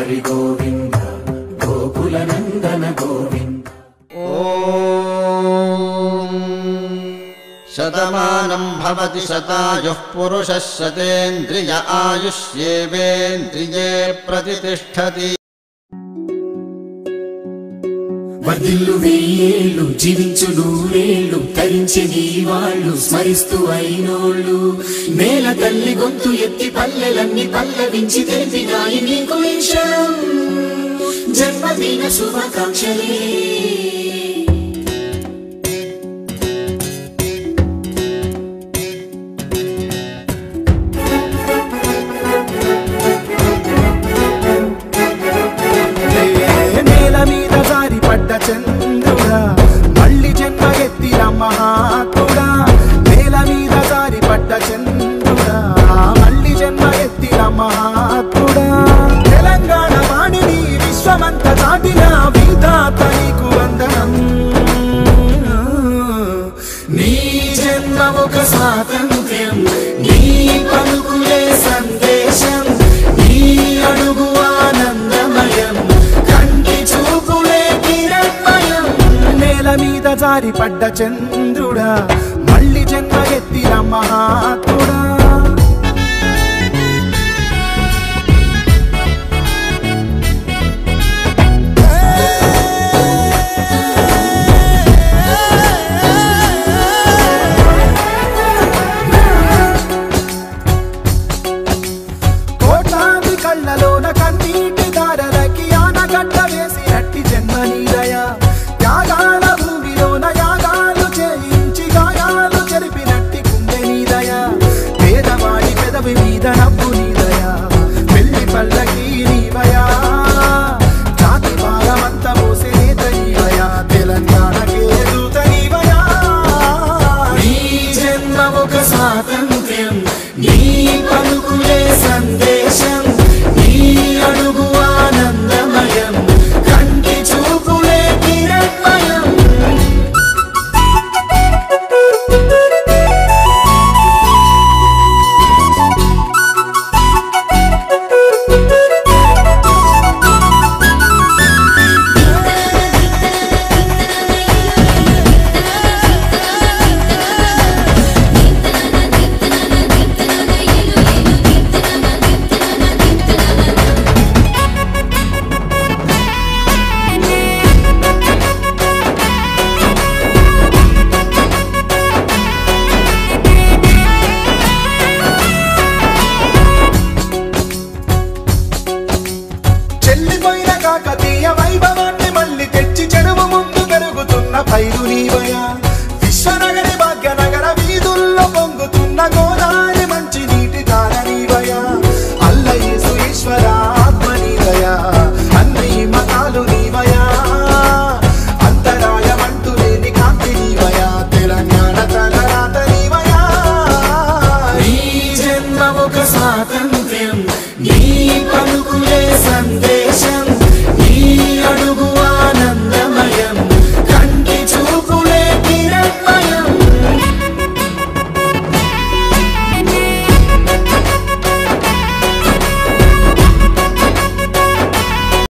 హరి గోవింద గోకుల నందన గోవింద. శతమానం భవతి శతాయుః పురుషः శతేంద్రియ ఆయుష్యేవేంద్రియే ప్రతిష్ఠతి. వర్ధిల్లు వెయ్యేళ్ళు జీవించు నూరేళ్ళు తరించి నీ వాళ్ళు స్మరిస్తూ అయినోళ్ళు. నేల తల్లి గొంతు ఎత్తి పల్లెలన్నీ పల్లవించి తెలిపినాయి నీకు ఈ క్షణం జన్మదిన శుభాకాంక్షలే. చంద్రుడా మళ్ళీ జన్మ ఎత్తిన మహాత్ముడా, నేల మీద జారి పడ్డ చంద్రుడా మళ్ళీ జన్మ ఎత్తిన మహాత్ముడా. తెలంగాణ వాణిని విశ్వమంత దాటిన విధాత నీకు వందనం. నీ జన్మ ఒక స్వాతంత్ర్యం, నీ పలుకులే సందేశం, నీ అడుగు ఆనందమయం, కంటి చూపులే కిరణమయం. నేల మీద జారి పడ్డ చంద్రుడా మళ్ళీ జన్మ ఎత్తిన మహాత్ముడా. కళ్ళలోన కన్నీటి దారలకి ఆనగడ్డ వేసినట్టి జన్మ నీదయా. త్యాగాల భూమిలోన యాగాలు చేయించి గాయాలు చెరిపినట్టి గుండె నీదయా. పేదవాడి పెదవి మీద నవ్వు నీదయా, పెళ్లి పల్లకి నీవయా. జాతి భారమంత మోసే నేత నీవయా, తెలంగాణకే దూత నీవయా. నీ జన్మ ఒక స్వాతంత్ర్యం, నీ పలుకులే సందేశం, నీ అడుగు ఆనందమయం, కంటి చూపులే కిరణమయం. చెల్లిపోయిన కాకతీయ వైభవాన్ని మళ్ళీ తెచ్చి చెరువు ముందు పెరుగుతున్న పైరు నీవయా. విశ్వనగరి భాగ్యనగర వీధుల్లో పొంగుతున్న గోదావరి మంచి నీటి ధార నీవయా. అల్లయేసు ఈశ్వరా